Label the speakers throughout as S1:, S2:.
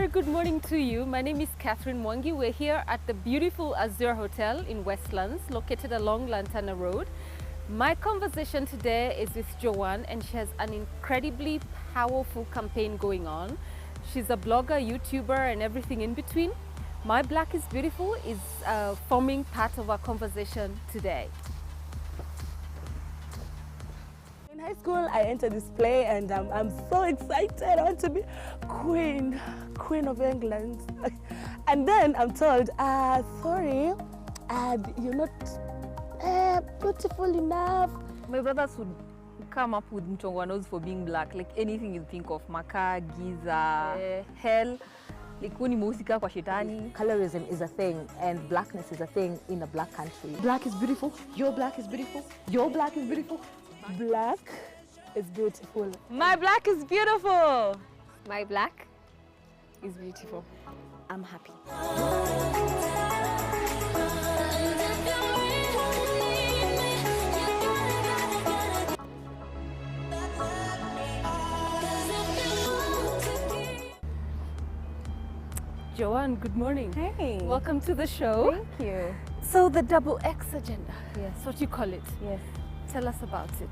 S1: very good morning to you. My name is Catherine Mwangi. We're here at the beautiful Azure Hotel in Westlands, located along Lantana Road. My conversation today is with Joanne, and she has an incredibly powerful campaign going on. She's a blogger, YouTuber, and everything in between. My Black is Beautiful is forming part of our conversation today.
S2: In high school, I entered this play and I'm so excited. I want to be Queen of England. And then I'm told, sorry, you're not beautiful enough.
S3: My brothers would come up with mchongwanos for being black, like anything you think of, maka, giza, hell, like kuni musika kwa shetani.
S4: Colorism is a thing and blackness is a thing in a black country.
S2: Black is beautiful, your black is beautiful, your black is beautiful. Black is beautiful.
S3: My black is beautiful.
S1: My Black is Beautiful.
S4: I'm happy.
S1: Joanne, good morning.
S4: Hey.
S1: Welcome to the show.
S4: Thank you.
S1: So the double X agenda,
S4: Yes.
S1: that's what you call it.
S4: Yes.
S1: Tell us about it.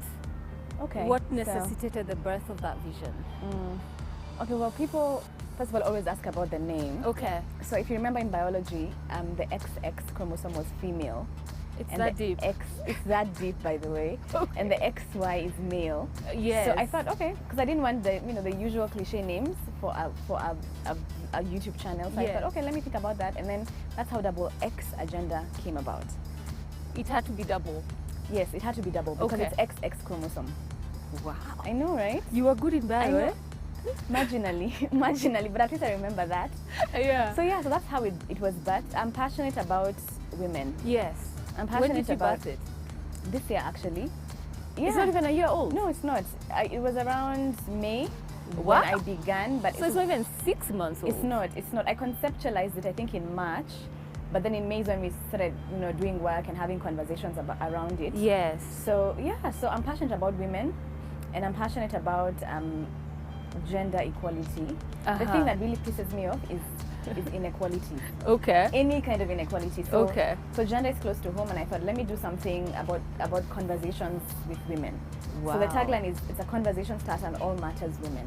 S4: Okay.
S1: What necessitated the birth of that vision?
S4: Okay, well, people, first of all, always ask about the name.
S1: Okay,
S4: So if you remember in biology, the XX chromosome was female.
S1: it's
S4: And
S1: that
S4: the
S1: deep.
S4: It's that deep, by the way.
S1: Okay.
S4: And the XY is male.
S1: Yes.
S4: So I thought, okay, because I didn't want the usual cliche names for a YouTube channel. So I
S1: Yeah.
S4: thought, okay, let me think about that. And then that's how double X agenda came about.
S1: It had to be double.
S4: Yes, it had to be double because
S1: Okay.
S4: it's XX chromosome.
S1: Wow.
S4: I know, right?
S1: You are good in bio,
S4: I know.
S1: eh?
S4: Marginally, but at least I remember that.
S1: Yeah.
S4: So yeah, so that's how it was birthed. I'm passionate about women.
S1: Yes.
S4: I'm
S1: When
S4: passionate
S1: did you
S4: about
S1: birth it?
S4: this year actually. Yeah.
S1: It's not even a year old.
S4: No, it's not. It was around May
S1: Wow.
S4: when I began, but
S1: So it's not even 6 months old.
S4: it's not. It's not. I conceptualized it, I think, in March, but then in May is when we started, doing work and having conversations around it.
S1: Yes.
S4: So yeah, so I'm passionate about women, and I'm passionate about gender equality. The thing that really pisses me off is inequality.
S1: Okay.
S4: Any kind of inequality. So,
S1: Okay.
S4: So gender is close to home, and I thought, let me do something about conversations with women. So the
S1: Wow.
S4: tagline is, it's a conversation starter and all matters women.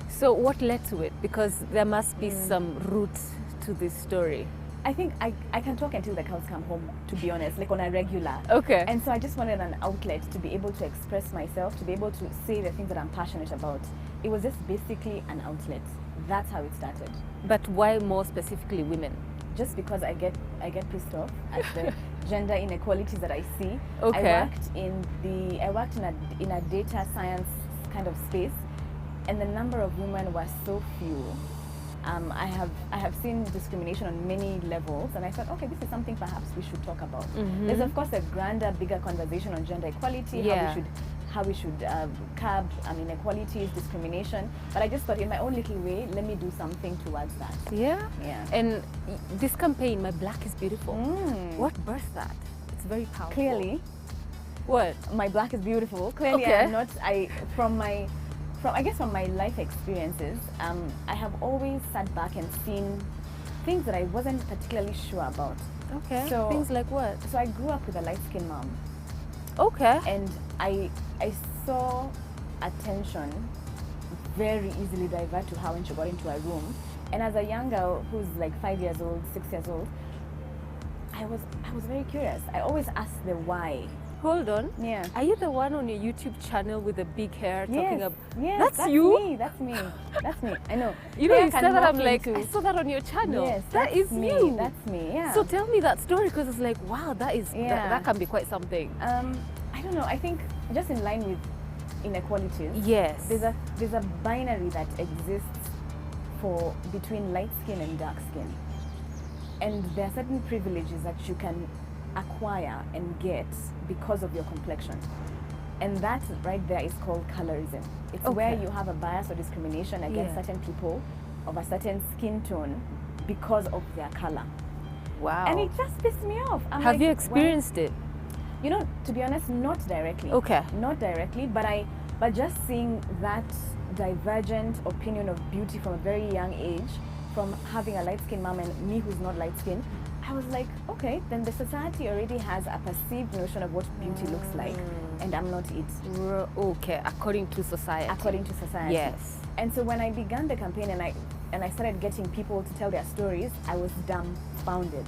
S1: So what led to it? Because there must be some root to this story.
S4: I think I can talk until the cows come home, to be honest, like on a regular.
S1: Okay.
S4: And so I just wanted an outlet to be able to express myself, to be able to say the things that I'm passionate about. It was just basically an outlet. That's how it started.
S1: But why more specifically women?
S4: Just because I get pissed off at the gender inequalities that I see.
S1: Okay.
S4: I worked in a data science kind of space, and the number of women were so few. I have seen discrimination on many levels, and I thought, okay, this is something perhaps we should talk about. There's of course a grander, bigger conversation on gender equality,
S1: Yeah.
S4: how we should curb inequalities, discrimination. But I just thought, in my own little way, let me do something towards that.
S1: Yeah.
S4: Yeah.
S1: And this campaign, My Black is Beautiful,
S4: Mm.
S1: what birthed that? It's very powerful.
S4: Clearly,
S1: What?
S4: my black is beautiful. Clearly,
S1: Okay.
S4: I'm not. From my life experiences, I have always sat back and seen things that I wasn't particularly sure about.
S1: Okay.
S4: So-
S1: Things like what?
S4: So I grew up with a light-skinned mom,
S1: Okay.
S4: and I saw attention very easily divert to her when she got into a room. And as a young girl who's like 5 years old, 6 years old, I was very curious. I always asked the why.
S1: Hold on.
S4: Yeah.
S1: Are you the one on your YouTube channel with the big hair talking
S4: Yes,
S1: about?
S4: yes,
S1: That's you?
S4: Me, that's me. That's me. I know.
S1: You know,
S4: Hair
S1: you
S4: can
S1: said that, I'm
S4: morph
S1: like,
S4: into-
S1: I saw that on your channel.
S4: Yes,
S1: that is
S4: me.
S1: you.
S4: That's me. Yeah.
S1: So tell me that story, because it's like, wow, that is
S4: Yeah.
S1: that can be quite something.
S4: I don't know. I think just in line with inequalities,
S1: Yes.
S4: there's a binary that exists for between light skin and dark skin, and there are certain privileges that you can acquire and get because of your complexion, and that right there is called colorism. It's where
S1: Okay.
S4: you have a bias or discrimination against
S1: Yeah.
S4: certain people of a certain skin tone because of their color.
S1: Wow.
S4: And it just pissed me off. I'm
S1: Have
S4: like,
S1: you
S4: why-
S1: experienced it?
S4: You know, to be honest, not directly.
S1: Okay.
S4: Not directly, but just seeing that divergent opinion of beauty from a very young age, from having a light-skinned mom and me who's not light-skinned, I was like, okay, then the society already has a perceived notion of what beauty looks like, and I'm not it.
S1: Okay, according to society.
S4: According to society.
S1: Yes.
S4: And so when I began the campaign and I started getting people to tell their stories, I was dumbfounded.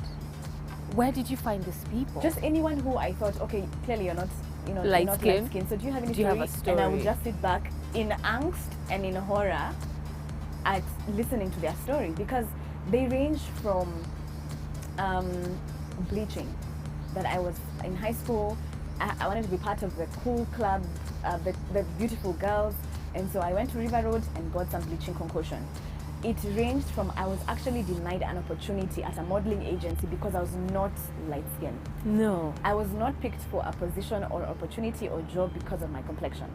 S1: Where did you find these people?
S4: Just anyone who I thought, okay, clearly you're not, you're not light-skinned, so do you have any
S1: Do you have a
S4: story? And I would
S1: story?
S4: just sit back in angst and in horror at listening to their story, because they range from bleaching, that I was in high school, I wanted to be part of the cool club, the beautiful girls, and so I went to River Road and got some bleaching concoction. It ranged from I was actually denied an opportunity at a modeling agency because I was not light-skinned.
S1: No.
S4: I was not picked for a position or opportunity or job because of my complexion.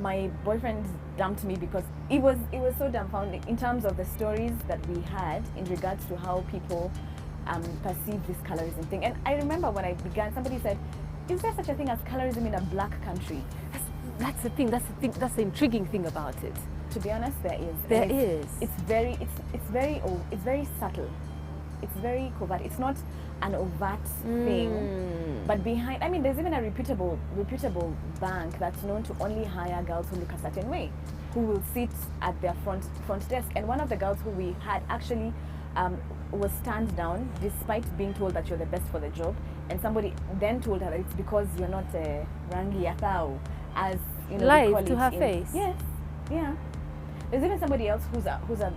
S4: My boyfriend dumped me because it was so dumbfounding in terms of the stories that we had in regards to how people perceive this colorism thing. And I remember when I began, somebody said, "Is there such a thing as colorism in a black country?"
S1: That's the thing. That's the intriguing thing about it.
S4: To be honest, there is.
S1: There
S4: And
S1: is.
S4: It's very subtle. It's very covert. It's not an overt thing. But behind, I mean, there's even a reputable bank that's known to only hire girls who look a certain way, who will sit at their front desk. And one of the girls who we had actually was stand down despite being told that you're the best for the job. And somebody then told her that it's because you're not a rangi yatao, as you know,
S1: Lied
S4: they call
S1: to
S4: it
S1: her
S4: in-
S1: face.
S4: Yes, yeah. There's even somebody else who's a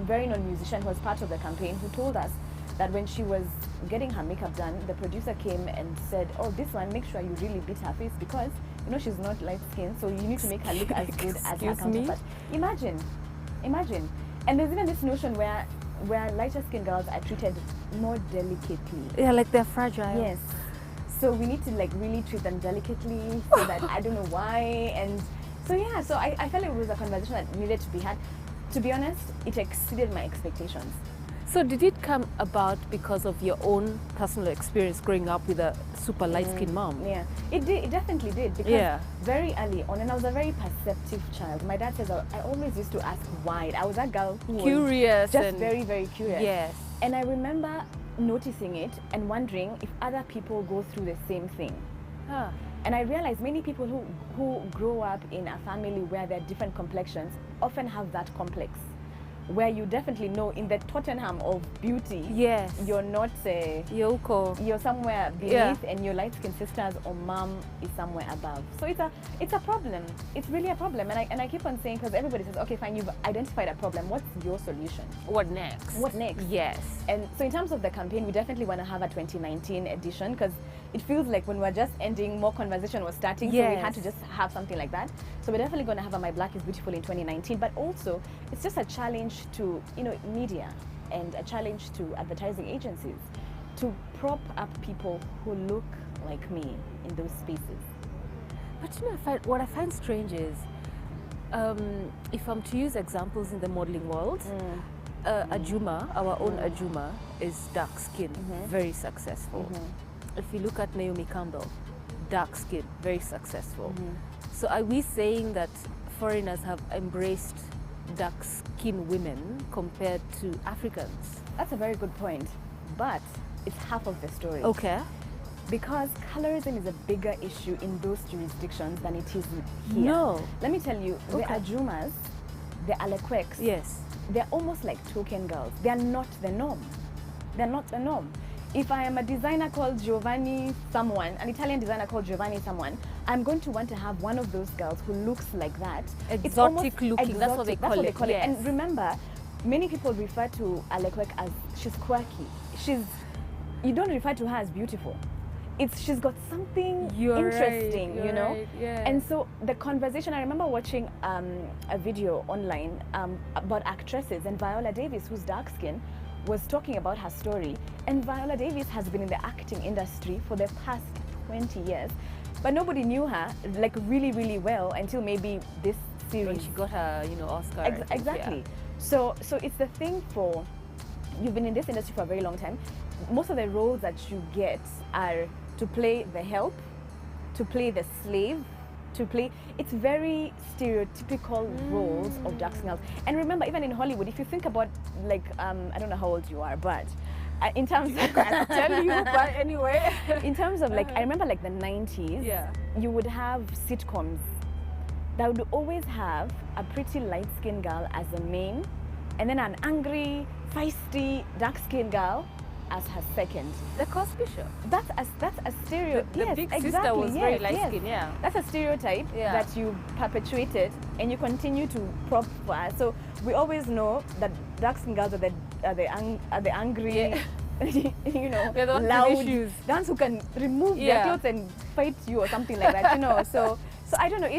S4: very known musician who was part of the campaign, who told us that when she was getting her makeup done, the producer came and said, "Oh, this one, make sure you really beat her face because you know she's not light skinned, so you need to make her look as good as her
S1: Excuse me?
S4: counterpart." Imagine. And there's even this notion where lighter skinned girls are treated more delicately.
S1: Yeah, like they're fragile.
S4: Yes. So we need to like really treat them delicately so that I don't know why. And so yeah, so I felt it was a conversation that needed to be had. To be honest, it exceeded my expectations.
S1: So did it come about because of your own personal experience growing up with a super light-skinned mom?
S4: Yeah, it did. It definitely did, because
S1: Yeah.
S4: very early on, and I was a very perceptive child. My dad says I always used to ask why. I was that girl who was
S1: Curious
S4: just
S1: and
S4: very, very curious.
S1: yes.
S4: And I remember noticing it and wondering if other people go through the same thing.
S1: Huh.
S4: And I realized many people who grow up in a family where there are different complexions often have that complex, where you definitely know in the Tottenham of beauty,
S1: Yes.
S4: you're not
S1: Yoko.
S4: you're somewhere beneath,
S1: Yeah.
S4: and your light-skinned sisters or mom is somewhere above. So it's a problem. It's really a problem. And I keep on saying, because everybody says, okay, fine, you've identified a problem. What's your solution?
S1: What next?
S4: What next?
S1: Yes.
S4: And so in terms of the campaign, we definitely want to have a 2019 edition, because it feels like when we're just ending, more conversation was starting. So we
S1: Yes.
S4: had to just have something like that. So we're definitely going to have a My Black is Beautiful in 2019. But also, it's just a challenge to media and a challenge to advertising agencies to prop up people who look like me in those spaces.
S1: But what I find strange is, if I'm to use examples in the modeling world, Ajuma, our own Ajuma, is dark skinned, very successful. If you look at Naomi Campbell, dark skinned, very successful. So are we saying that foreigners have embraced dark skinned women compared to Africans?
S4: That's a very good point, but it's half of the story.
S1: Okay.
S4: Because colorism is a bigger issue in those jurisdictions than it is here.
S1: No.
S4: Let me tell you, the
S1: Okay.
S4: Ajumas, the Alekweks,
S1: Yes.
S4: they're almost like token girls. They're not the norm. They're not the norm. If I am a designer called Giovanni someone, an Italian designer called Giovanni someone, I'm going to want to have one of those girls who looks like that. It's
S1: Exotic
S4: almost
S1: looking, that's what they
S4: exotic,
S1: call it,
S4: it.
S1: yes.
S4: And remember, many people refer to Alekwek as she's quirky. You don't refer to her as beautiful. She's got something interesting,
S1: you're
S4: you know?
S1: right, yeah.
S4: And so the conversation, I remember watching a video online about actresses, and Viola Davis, who's dark skinned, was talking about her story. And Viola Davis has been in the acting industry for the past 20 years, but nobody knew her like really, really well until maybe this series.
S1: When she got her, Oscar. I think,
S4: Exactly.
S1: yeah.
S4: So it's the thing for, you've been in this industry for a very long time. Most of the roles that you get are to play the help, to play the slave, to play. It's very stereotypical roles of dark skin girls. And remember, even in Hollywood, if you think about like I don't know how old you are, but in terms of
S1: I'll tell you, but anyway.
S4: in terms of like I remember like the 90s, you would have sitcoms that would always have a pretty light-skinned girl as the main, and then an angry, feisty, dark-skinned girl as her second.
S1: The Cosby Show.
S4: That's a stereotype.
S1: The big sister was very light-skinned, yeah.
S4: That's a stereotype that you perpetuated and you continue to prop for us. So we always know that dark-skinned girls are the angry, you know,
S1: they're the ones with
S4: loud,
S1: issues.
S4: the ones who can remove their clothes and fight you or something like that, you know. So I don't know.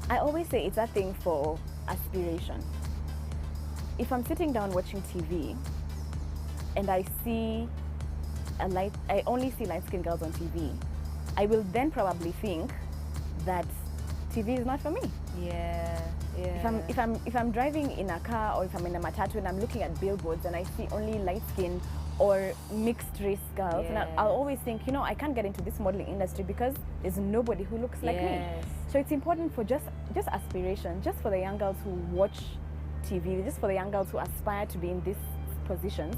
S4: I always say it's a thing for aspiration. If I'm sitting down watching TV and I only see light-skinned girls on TV, I will then probably think that TV is not for me.
S1: Yeah.
S4: If I'm driving in a car or if I'm in a matatu and I'm looking at billboards and I see only light-skinned or mixed race girls, and I'll always think, you know, I can't get into this modeling industry because there's nobody who looks like me. So it's important for just aspiration, just for the young girls who watch TV, just for the young girls who aspire to be in these positions,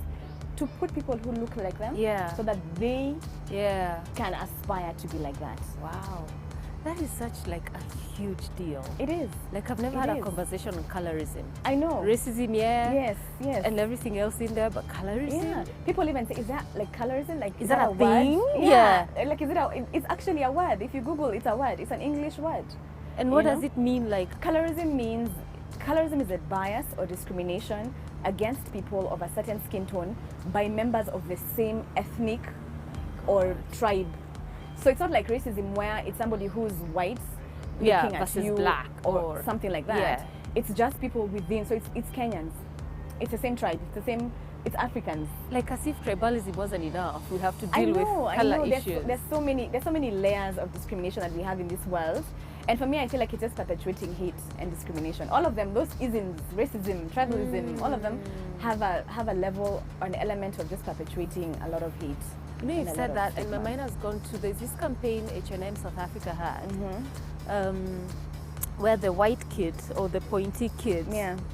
S4: to put people who look like them, so that they can aspire to be like that.
S1: Wow. That is such like a huge deal.
S4: It is.
S1: Like I've never had a conversation on colorism.
S4: I know.
S1: Racism,
S4: yes,
S1: and everything else in there, but colorism.
S4: Yeah. People even say, is that like colorism? Like,
S1: is that a thing?
S4: Word? Yeah. Like, is it it's actually a word. If you Google, it's a word. It's an English word.
S1: And what does it mean? Like
S4: colorism is a bias or discrimination against people of a certain skin tone by members of the same ethnic or tribe. So it's not like racism where it's somebody who's white looking at you
S1: black
S4: or something like that. It's just people within. So it's Kenyans. It's the same tribe. It's Africans.
S1: Like as if tribalism wasn't enough, we have to deal with color issues.
S4: There's so many layers of discrimination that we have in this world. And for me, I feel like it's just perpetuating hate and discrimination. All of them, those isms, racism, tribalism, all of them have a level or an element of just perpetuating a lot of hate.
S1: You know, you've said that, and my mind has gone to there's this campaign H&M South Africa had, where the white kid or the pointy kid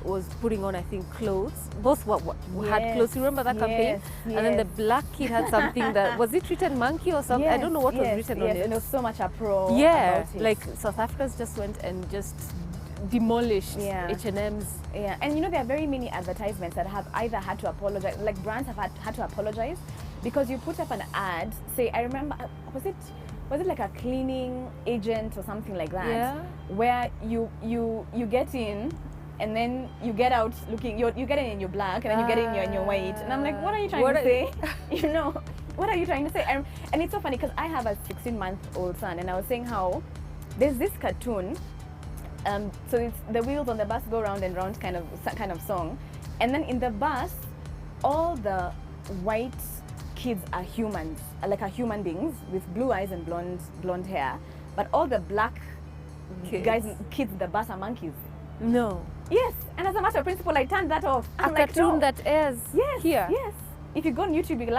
S1: was putting on, I think, clothes. Both had clothes. You remember that campaign? And then the black kid had something that was it written monkey or something? I don't know what was written on it.
S4: And there was so much uproar. about it.
S1: Like South Africans just went and just demolished H&M's.
S4: Yeah, and you know there are very many advertisements that have either had to apologize, like brands have had to apologize because you put up an ad. Say, I remember, was it like a cleaning agent or something like that, where you get in and then you get out looking, you get in your black and then you get in your white, and I'm like, what are you trying to say? You know, what are you trying to say? And it's so funny because I have a 16-month-old son, and I was saying how there's this cartoon, so it's the wheels on the bus go round and round kind of song, and then in the bus all the white kids are humans, like human beings with blue eyes and blonde hair, but all the black kids in the bus are monkeys.
S1: No.
S4: Yes, and as a matter of principle, I turned that off.
S1: A cartoon that airs here.
S4: Yes. If you go on YouTube, you'll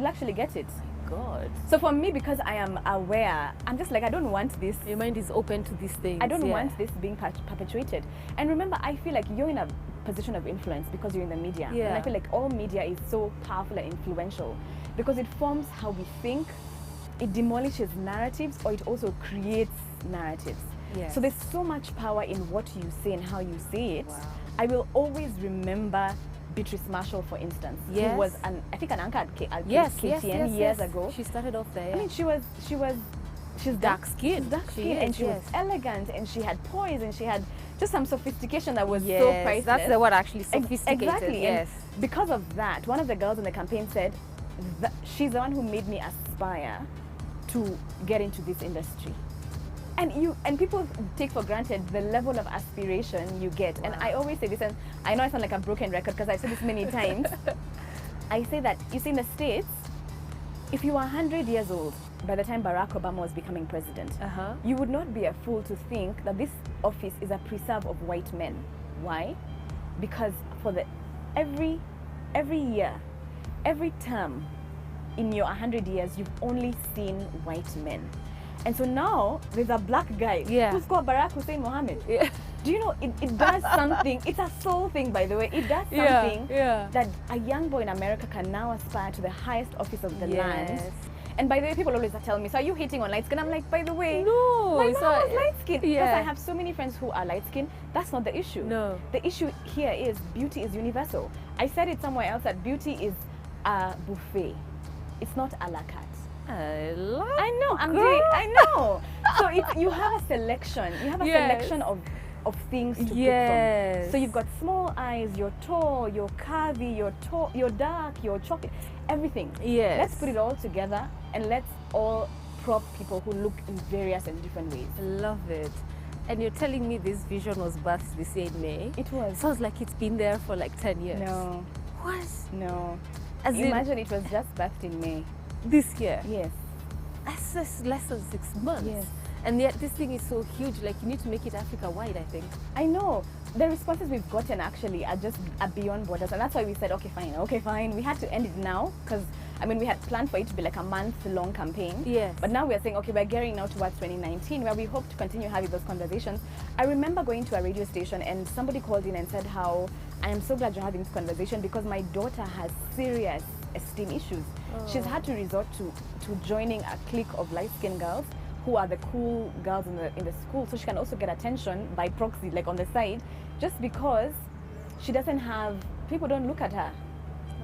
S4: actually get it.
S1: God.
S4: So for me, because I am aware, I'm just like, I don't want this.
S1: Your mind is open to these things.
S4: I don't want this being perpetuated. And remember, I feel like you're in a position of influence because you're in the media. And I feel like all media is so powerful and influential because it forms how we think, it demolishes narratives, or it also creates narratives.
S1: Yes.
S4: So there's so much power in what you say and how you say it.
S1: Wow.
S4: I will always remember Beatrice Marshall, for instance, who was I think an anchor at KTN years ago.
S1: She started off there.
S4: I mean, she's dark skinned, and she was elegant, and she had poise, and she had just some sophistication that was so priceless.
S1: That's the word, actually, sophisticated.
S4: Exactly.
S1: Yes.
S4: And because of that, one of the girls in the campaign said that she's the one who made me aspire to get into this industry. And people take for granted the level of aspiration you get. Wow. And I always say this, and I know I sound like a broken record because I've said this many times. I say that, you see, in the States, if you were 100 years old by the time Barack Obama was becoming president, you would not be a fool to think that this office is a preserve of white men. Why? Because for every year, every term in your 100 years, you've only seen white men. And so now there's a black guy who's called Barack Hussein Mohammed.
S1: Yeah.
S4: Do you know, it does something. It's a soul thing, by the way. It does something that a young boy in America can now aspire to the highest office of the land. And by the way, people always tell me, so are you hating on light skin? I'm like, by the way,
S1: no,
S4: my mom was light skin.
S1: Yeah.
S4: Because I have so many friends who are light skin. That's not the issue.
S1: No.
S4: The issue here is beauty is universal. I said it somewhere else that beauty is a buffet. It's not a la carte.
S1: I
S4: know, I know. So you have a selection. You have a selection of things to pick from. So you've got small eyes, you're tall, you're curvy, you're dark, you're chocolate, everything.
S1: Yes.
S4: Let's put it all together and let's all prop people who look in various and different ways.
S1: I love it. And you're telling me this vision was birthed this year in May?
S4: It was.
S1: Sounds like it's been there for like 10 years.
S4: No.
S1: What?
S4: No.
S1: Imagine
S4: it was just birthed in May.
S1: This year?
S4: Yes.
S1: That's just less than 6 months.
S4: Yes.
S1: And yet this thing is so huge, like you need to make it Africa-wide, I think.
S4: I know. The responses we've gotten actually are beyond borders. And that's why we said, okay, fine. We had to end it now because, I mean, we had planned for it to be like a month-long campaign.
S1: Yes.
S4: But now we're saying, okay, we're gearing now towards 2019 where we hope to continue having those conversations. I remember going to a radio station and somebody called in and said how, I am so glad you're having this conversation because my daughter has serious esteem issues. She's had to resort to joining a clique of light-skinned girls who are the cool girls in the school, so she can also get attention by proxy, like on the side, just because she doesn't have, people don't look at her.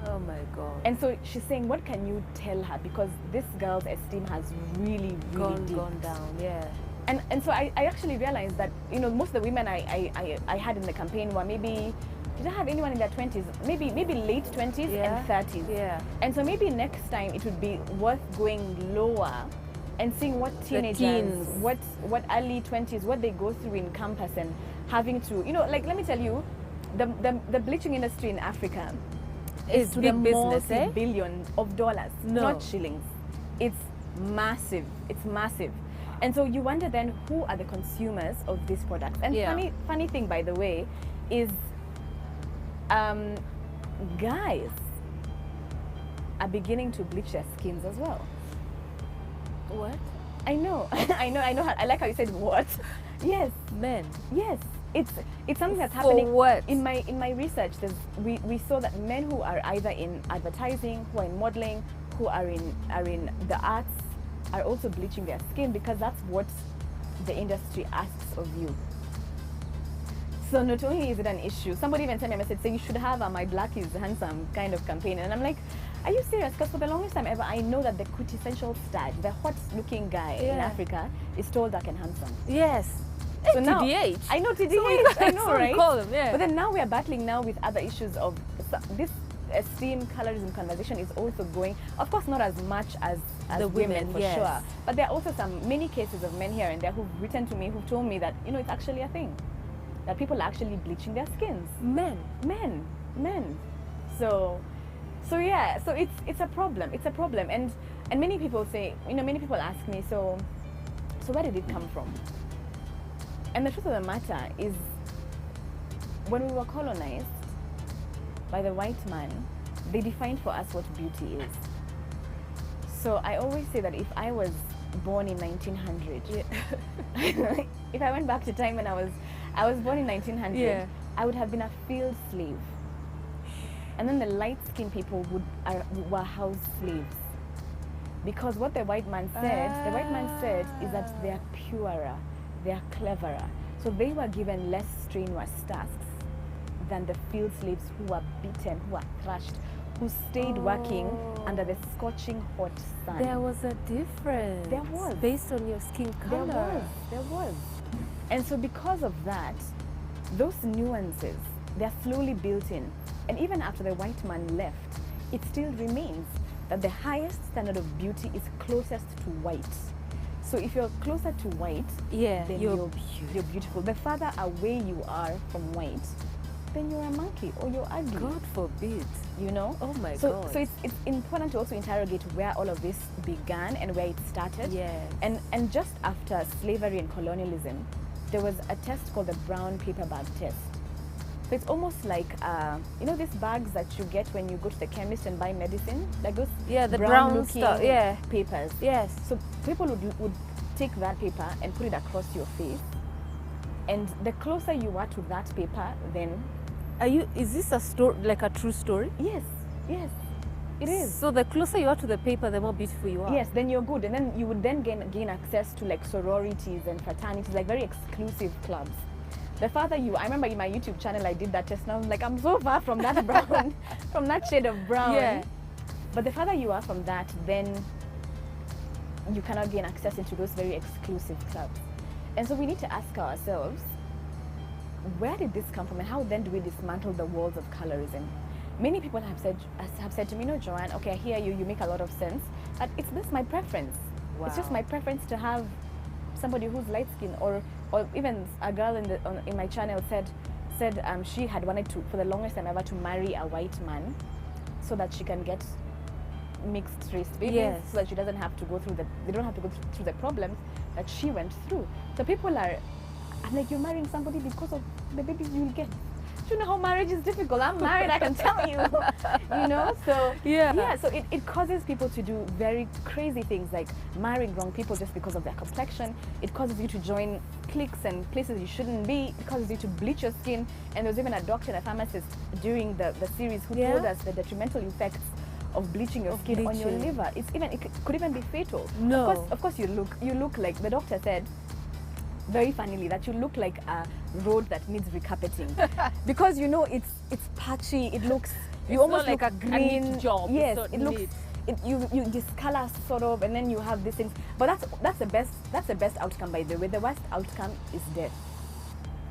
S1: Oh my God.
S4: And so she's saying, what can you tell her? Because this girl's esteem has really
S1: gone down, yeah.
S4: And so I actually realized that, you know, most of the women I had in the campaign were maybe, did I have anyone in their 20s? Maybe late 20s and 30s.
S1: Yeah.
S4: And so maybe next time it would be worth going lower and seeing what teenagers, what early 20s, what they go through in campus and having to, you know, like let me tell you, the bleaching industry in Africa is to
S1: big
S4: the
S1: business,
S4: multi-billion of dollars, not shillings. It's massive. It's massive. And so you wonder then who are the consumers of these products. And funny thing, by the way, is guys are beginning to bleach their skins as well.
S1: What?
S4: I know. I like how you said what. Yes.
S1: Men.
S4: Yes. It's something that's happening.
S1: For what?
S4: In my research, we saw that men who are either in advertising, who are in modeling, who are in the arts, are also bleaching their skin because that's what the industry asks of you. So not only is it an issue, somebody even sent me a message saying you should have a "My Black is Handsome" kind of campaign, and I'm like, are you serious? Because for the longest time ever, I know that the quintessential stud, the hot-looking guy in Africa, is tall, dark, and handsome.
S1: Yes.
S4: So now,
S1: TDH.
S4: I know TDH. I know, right?
S1: Call them, yeah.
S4: But then now we are battling now with other issues of this esteem colorism conversation is also going. Of course, not as much as
S1: the
S4: women for
S1: yes.
S4: sure. But there are also many cases of men here and there who've written to me who've told me that it's actually a thing, that people are actually bleaching their skins.
S1: Men.
S4: So yeah, so it's a problem. It's a problem, and many people say, many people ask me, so where did it come from? And the truth of the matter is, when we were colonized by the white man, they defined for us what beauty is. So I always say that if I was born in 1900, if I went back to time when I was born in 1900, I would have been a field slave. And then the light-skinned people were house slaves. Because what the white man said is that they're purer, they're cleverer. So they were given less strenuous tasks than the field slaves who were beaten, who were thrashed, who stayed working under the scorching hot sun.
S1: There was a difference.
S4: There was.
S1: Based on your skin color.
S4: There was. And so because of that, those nuances, they're slowly built in. And even after the white man left, it still remains that the highest standard of beauty is closest to white. So if you're closer to white, then you're beautiful. The farther away you are from white, then you're a monkey or you're ugly.
S1: God forbid.
S4: Oh my
S1: God.
S4: So it's important to also interrogate where all of this began and where it started.
S1: Yes.
S4: And just after slavery and colonialism, there was a test called the brown paper bag test. So it's almost like, these bags that you get when you go to the chemist and buy medicine? Like those
S1: the
S4: brown
S1: stuff,
S4: papers.
S1: Yes.
S4: So people would take that paper and put it across your face. And the closer you are to that paper, then
S1: Is this a story, like a true story?
S4: yes, it is.
S1: So the closer you are to the paper, the more beautiful you are.
S4: Yes, then you're good, and then you would then gain access to like sororities and fraternities, like very exclusive clubs. The farther I remember in my YouTube channel I did that just now. Like I'm so far from that brown, from that shade of brown.
S1: Yeah.
S4: But the farther you are from that, then you cannot gain access into those very exclusive clubs. And so we need to ask ourselves, where did this come from, and how then do we dismantle the walls of colorism? Many people have said to me, no, Joanne, okay, I hear you, you make a lot of sense, but it's just my preference.
S1: Wow.
S4: It's just my preference to have somebody who's light skinned, or even a girl in my channel said she had wanted to, for the longest time ever, to marry a white man so that she can get mixed race babies,
S1: Yes.
S4: so that she doesn't have to go through they don't have to go through the problems that she went through. So people I'm like, you're marrying somebody because of the babies you'll get. Do you know how marriage is difficult? I'm married, I can tell you. You know, so so it causes people to do very crazy things, like marrying wrong people just because of their complexion. It causes you to join cliques and places you shouldn't be. It causes you to bleach your skin. And there was even a doctor and a pharmacist during the series who told us the detrimental effects of bleaching your skin on your liver. It could even be fatal.
S1: No.
S4: Of course you look like, the doctor said, very funnily, that you look like a road that needs recarpeting. Because you know it's patchy, it looks, you almost
S1: like
S4: look
S1: a
S4: green.
S1: neat job.
S4: Yes,
S1: It's
S4: it
S1: not
S4: looks
S1: neat.
S4: you discolor sort of, and then you have these things. But that's the best outcome, by the way. The worst outcome is death.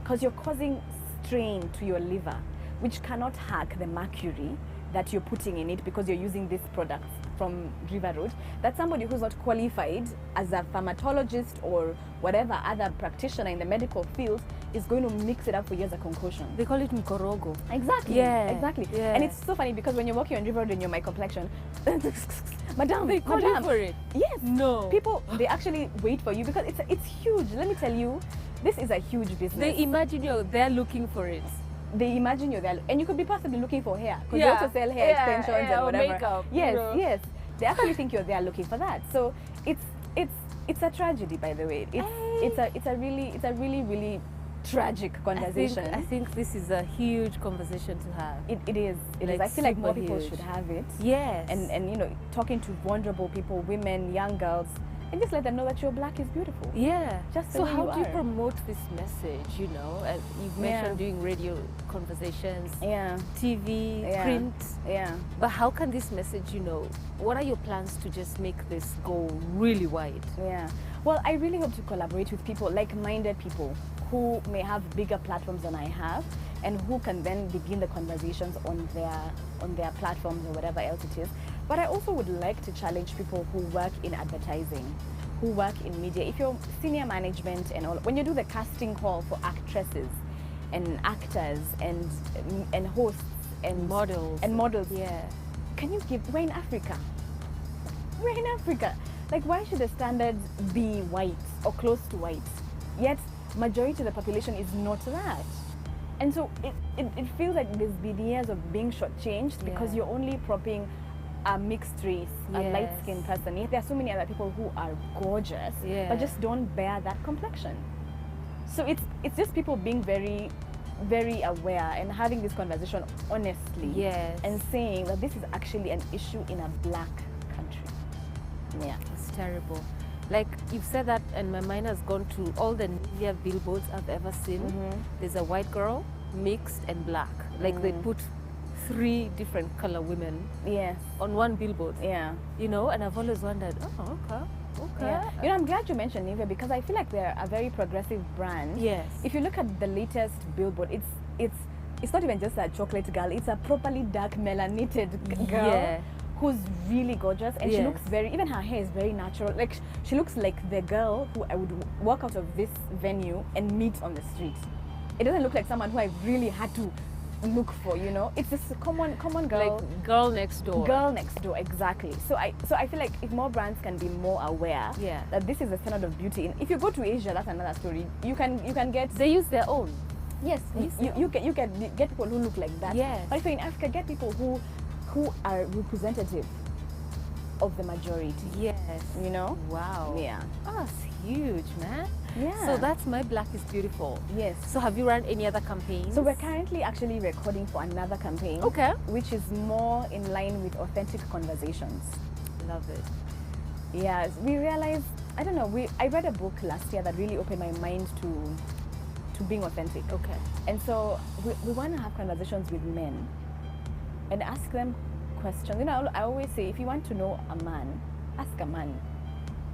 S4: Because you're causing strain to your liver, which cannot hack the mercury that you're putting in it because you're using these products from River Road, that somebody who's not qualified as a dermatologist or whatever other practitioner in the medical field is going to mix it up for you as a concoction.
S1: They call it mkorogo.
S4: Exactly.
S1: Yeah,
S4: Exactly.
S1: yeah.
S4: And it's so funny because when you're walking on River Road and you're my complexion, madam,
S1: They call you for it.
S4: Yes.
S1: No.
S4: People, they actually wait for you because it's huge. Let me tell you, this is a huge business.
S1: They imagine you're there looking for it.
S4: They imagine you're there, and you could be possibly looking for hair, because they also sell hair extensions and
S1: or
S4: whatever.
S1: makeup,
S4: Yes,
S1: you know.
S4: yes. They actually think you're there looking for that. So it's a tragedy, by the way. It's a really tragic conversation.
S1: I think this is a huge conversation to have.
S4: It is.
S1: Like,
S4: I feel like more
S1: super
S4: people
S1: huge.
S4: should have it.
S1: Yes.
S4: And you know, talking to vulnerable people, women, young girls, and just let them know that you're black is beautiful.
S1: yeah.
S4: Just the
S1: so
S4: way
S1: how
S4: you
S1: do you
S4: are.
S1: promote this message? You know, you've mentioned doing radio conversations,
S4: Yeah.
S1: TV,
S4: Yeah.
S1: print.
S4: Yeah.
S1: But how can this message, you know, what are your plans to just make this go really wide?
S4: Yeah. Well, I really hope to collaborate with people, like-minded people, who may have bigger platforms than I have, and who can then begin the conversations on their platforms or whatever else it is. But I also would like to challenge people who work in advertising, who work in media. If you're senior management and all, when you do the casting call for actresses and actors and hosts and models,
S1: Yeah.
S4: can you we're in Africa. We're in Africa. Like, why should the standards be white or close to white? Yet, majority of the population is not that. And so it feels like there's been years of being shortchanged because
S1: Yeah.
S4: you're only propping a mixed race, a
S1: Yes.
S4: light-skinned person. Yet there are so many other people who are gorgeous,
S1: Yeah.
S4: but just don't bear that complexion. So it's just people being very, very aware and having this conversation honestly,
S1: Yes.
S4: and saying that this is actually an issue in a black country. Yeah.
S1: It's terrible. Like, you've said that, and my mind has gone to all the media billboards I've ever seen. There's a white girl, mixed, and black. Like, they put 3 different color women
S4: Yes.
S1: on one billboard.
S4: Yeah.
S1: You know, and I've always wondered, oh, okay.
S4: Yeah. You know, I'm glad you mentioned Nivea because I feel like they're a very progressive brand.
S1: Yes.
S4: If you look at the latest billboard, it's not even just a chocolate girl. It's a properly dark melanated girl.
S1: Yeah.
S4: Who's really gorgeous, and she
S1: Yes.
S4: looks even her hair is very natural. Like, she looks like the girl who I would walk out of this venue and meet on the street. It doesn't look like someone who I really had to look for, you know. It's this common girl.
S1: Like, girl next door.
S4: Girl next door, exactly. So I feel like if more brands can be more aware
S1: Yeah.
S4: that this is a standard of beauty. And if you go to Asia, that's another story. You can get
S1: They use their own.
S4: yes, you can get people who look like that.
S1: Yes.
S4: But if you're in Africa, get people who are representative of the majority.
S1: Yes.
S4: You know?
S1: Wow.
S4: Yeah.
S1: Oh, it's huge, man.
S4: Yeah.
S1: So that's My Black is Beautiful.
S4: Yes.
S1: So have you run any other campaigns?
S4: So we're currently actually recording for another campaign.
S1: Okay.
S4: Which is more in line with authentic conversations.
S1: Love it.
S4: Yes, we realized, I don't know, I read a book last year that really opened my mind to being authentic.
S1: Okay.
S4: And so we want to have conversations with men and ask them questions. You know, I always say, if you want to know a man, ask a man.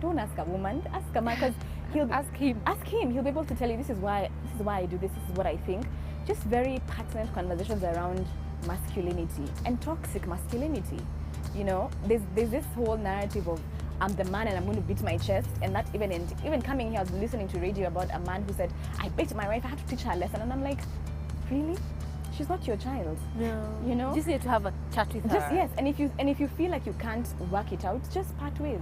S4: Don't ask a woman, ask a man, because he'll
S1: Ask him.
S4: Ask him. He'll be able to tell you, this is why I do this. This is what I think. Just very pertinent conversations around masculinity and toxic masculinity. You know, there's this whole narrative of I'm the man and I'm going to beat my chest, and that even coming here, I was listening to radio about a man who said, I beat my wife, I had to teach her a lesson, and I'm like, really? She's not your child.
S1: No.
S4: You know?
S1: You just need to have a chat with her.
S4: Just yes, and if you feel like you can't work it out, just part ways.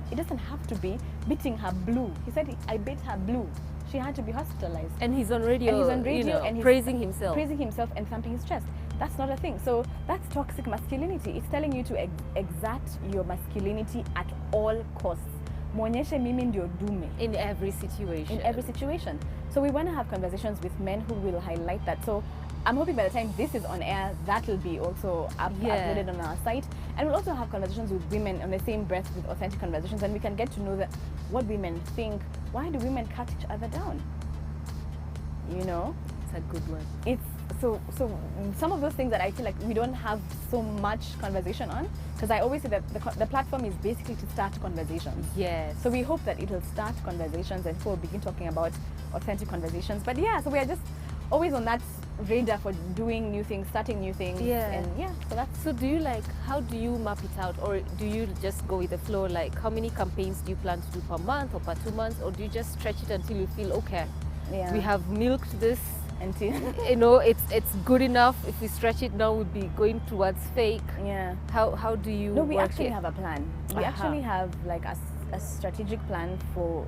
S4: It doesn't have to be beating her blue. He said, I beat her blue. She had to be hospitalized.
S1: And he's on radio, you know,
S4: and he's
S1: praising himself.
S4: Praising himself and thumping his chest. That's not a thing. So that's toxic masculinity. It's telling you to exert your masculinity at all costs. Mwonyeshe mimi ndio dume.
S1: In every situation.
S4: In every situation. So we want to have conversations with men who will highlight that. So I'm hoping by the time this is on air, that will be also uploaded on our site. And we'll also have conversations with women on the same breath with authentic conversations, and we can get to know what women think. Why do women cut each other down? You know?
S1: It's a good one.
S4: It's so some of those things that I feel like we don't have so much conversation on, because I always say that the platform is basically to start conversations.
S1: Yes.
S4: So we hope that it will start conversations and people will begin talking about authentic conversations. But yeah, so we are just always on that radar for doing new things, starting new things.
S1: Yeah.
S4: And yeah, so that's...
S1: So do you how do you map it out, or do you just go with the flow? Like, how many campaigns do you plan to do per month or per 2 months, or do you just stretch it until you feel, okay, we have milked this
S4: until
S1: you know it's good enough? If we stretch it now, we'll be going towards fake.
S4: Yeah.
S1: How do you
S4: No, we
S1: work
S4: actually
S1: it?
S4: have a plan. We actually have like a strategic plan for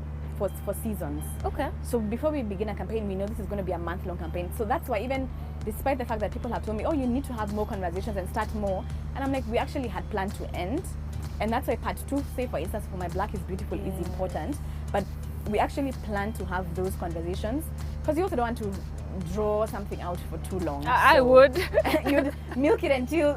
S4: seasons.
S1: Okay.
S4: So before we begin a campaign, we know this is going to be a month-long campaign. So that's why, even despite the fact that people have told me, oh, you need to have more conversations and start more, and I'm like, we actually had planned to end. And that's why part 2, say for instance, for My Black is Beautiful is important. But we actually plan to have those conversations, because you also don't want to draw something out for too long.
S1: I would.
S4: You'd milk it until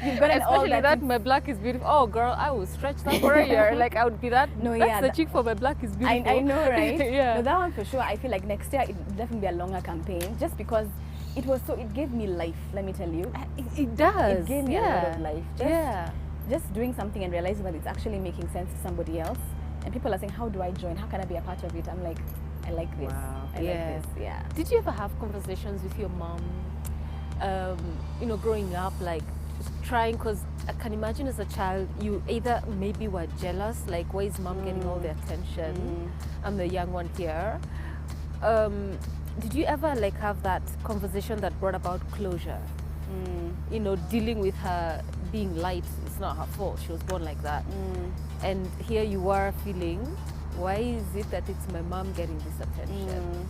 S4: you've gotten all
S1: Especially
S4: that.
S1: My Black is Beautiful. Oh girl, I would stretch that for a year. Like, I would be that.
S4: No,
S1: that's
S4: yeah,
S1: the chick for My Black is Beautiful.
S4: I know, right?
S1: Yeah.
S4: No, that one for sure. I feel like next year it will definitely be a longer campaign, just because it gave me life, let me tell you.
S1: It does.
S4: It gave me a lot of life. Just doing something and realizing that it's actually making sense to somebody else. And people are saying, how do I join? How can I be a part of it? I'm like, I like this.
S1: Wow.
S4: I like this. Yeah.
S1: Did you ever have conversations with your mom, you know, growing up, like just trying, because I can imagine as a child, you either maybe were jealous, like, why is mom getting all the attention? I'm the young one here. Did you ever like have that conversation that brought about closure? You know, dealing with her being light, it's not her fault, she was born like that. And here you are feeling, why is it that it's my mom getting this attention?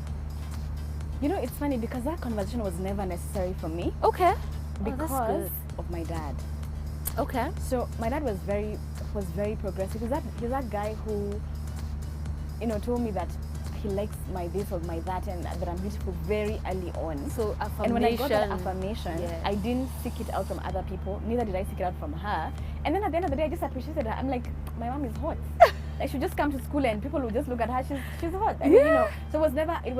S4: You know, it's funny because that conversation was never necessary for me.
S1: Okay.
S4: Because of my dad.
S1: Okay.
S4: So my dad was very progressive. He's that guy who, you know, told me that he likes my this or my that and that I'm beautiful very early on.
S1: So affirmation.
S4: And when I got that affirmation, I didn't seek it out from other people, neither did I seek it out from her. And then at the end of the day, I just appreciated her. I'm like, my mom is hot. Like, she just come to school and people would just look at her, she's hot. And, you know, so it was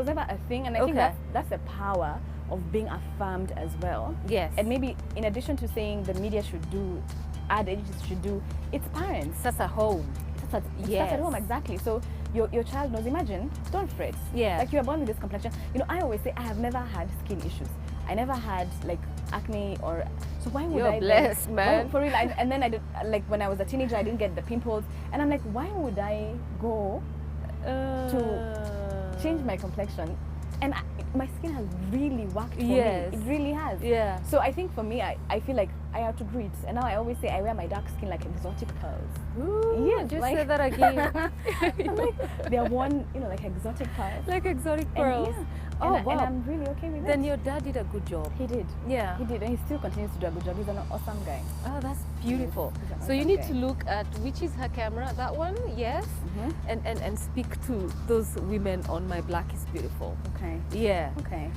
S4: never a thing. And I think that's the power of being affirmed as well.
S1: Yes.
S4: And maybe in addition to saying the media should do, ad agencies should do, it's parents.
S1: That's a home.
S4: That's at home, exactly. So your child knows. Imagine, don't fret.
S1: Yeah.
S4: Like, you are born with this complexion. You know, I always say I have never had skin issues. I never had like acne or so. Why would
S1: You're blessed, man.
S4: For real. And then I did, like, when I was a teenager, I didn't get the pimples, and I'm like, why would I go to change my complexion? And my skin has really worked for me. It really has.
S1: Yeah.
S4: So I think for me, I feel like I have to greet. And now I always say I wear my dark skin like exotic pearls.
S1: Ooh,
S4: Yes,
S1: just
S4: like-
S1: say that again.
S4: I'm like, they're worn, you know, like exotic pearls.
S1: Like exotic
S4: And
S1: pearls.
S4: yeah,
S1: Oh,
S4: and,
S1: wow.
S4: and I'm really okay with
S1: Then
S4: it.
S1: your dad did a good job.
S4: He did.
S1: Yeah.
S4: He did, and he still continues to do a good job. He's an awesome guy.
S1: Oh, that's beautiful.
S4: he's an
S1: So you
S4: awesome
S1: need
S4: guy.
S1: to look at which is her camera, that one, yes, and speak to those women on My Black is Beautiful.
S4: Okay.
S1: Yeah.
S4: Okay.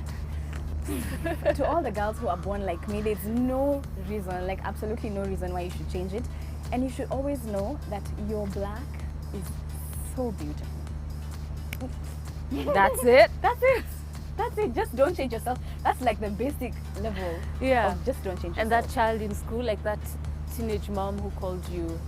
S4: To all the girls who are born like me, there's no reason, like absolutely no reason why you should change it. And you should always know that your black is so beautiful.
S1: That's it.
S4: That's it. That's it. Just don't change yourself. That's like the basic level
S1: Yeah.
S4: of just don't change
S1: And
S4: yourself.
S1: that child in school, like that teenage mom who called you,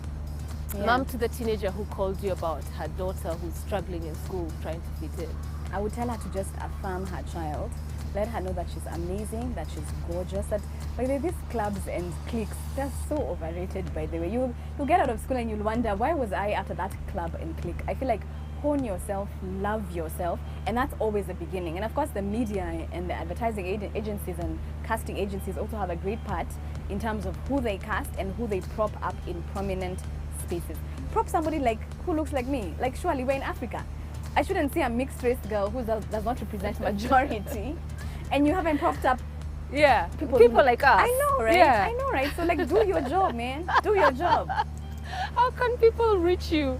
S4: Yeah.
S1: mom to the teenager who called you about her daughter who's struggling in school trying to fit in.
S4: I would tell her to just affirm her child. Let her know that she's amazing, that she's gorgeous, that by the way, these clubs and cliques, they're so overrated by the way. You'll get out of school and you'll wonder, why was I after that club and clique? I feel like hone yourself, love yourself, and that's always the beginning. And of course the media and the advertising agencies and casting agencies also have a great part in terms of who they cast and who they prop up in prominent spaces. Prop somebody like who looks like me, like surely we're in Africa. I shouldn't see a mixed race girl who does not represent majority. And you haven't propped up
S1: Yeah.
S4: people
S1: like us.
S4: I know, right?
S1: Yeah.
S4: I know, right? So like, do your job, man. Do your job.
S1: How can people reach you?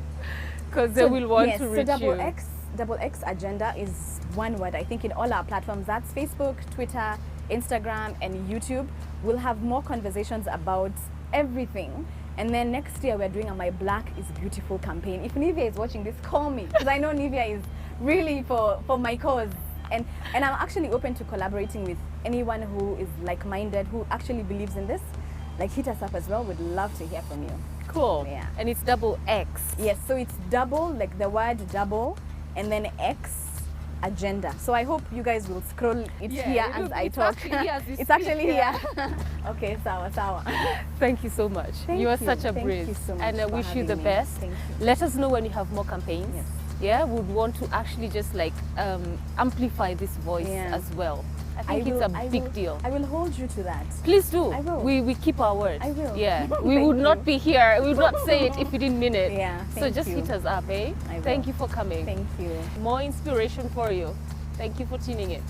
S1: Because they will want
S4: yes,
S1: to reach
S4: so
S1: you.
S4: double X agenda is one word. I think in all our platforms, that's Facebook, Twitter, Instagram, and YouTube. We'll have more conversations about everything. And then next year we're doing a My Black is Beautiful campaign. If Nivea is watching this, call me, because I know Nivea is really for my cause. And I'm actually open to collaborating with anyone who is like-minded, who actually believes in this. Like, hit us up as well. We'd love to hear from you.
S1: Cool.
S4: Yeah.
S1: And it's double X.
S4: Yes, so it's double, like the word double, and then X agenda. So I hope you guys will scroll it here as I talk.
S1: Actually here as we
S4: It's
S1: speak,
S4: actually
S1: yeah.
S4: here. Okay, sawa.
S1: Thank you so much.
S4: Thank
S1: you are
S4: you.
S1: such a
S4: Thank
S1: breeze.
S4: you so much
S1: and I
S4: for
S1: wish you the
S4: having me.
S1: best.
S4: Thank you.
S1: Let us know when you have more campaigns.
S4: Yes.
S1: Yeah, would want to actually just like amplify this voice
S4: Yeah.
S1: as well. I think it's a big deal.
S4: I will hold you to that.
S1: Please do.
S4: I will.
S1: We keep our word.
S4: I will.
S1: Yeah. We
S4: Thank
S1: would not
S4: you.
S1: be here. We would not say it if we didn't mean it.
S4: Yeah,
S1: So
S4: thank
S1: just
S4: you.
S1: hit us up, eh?
S4: I will.
S1: Thank you for coming.
S4: Thank you.
S1: More inspiration for you. Thank you for tuning in.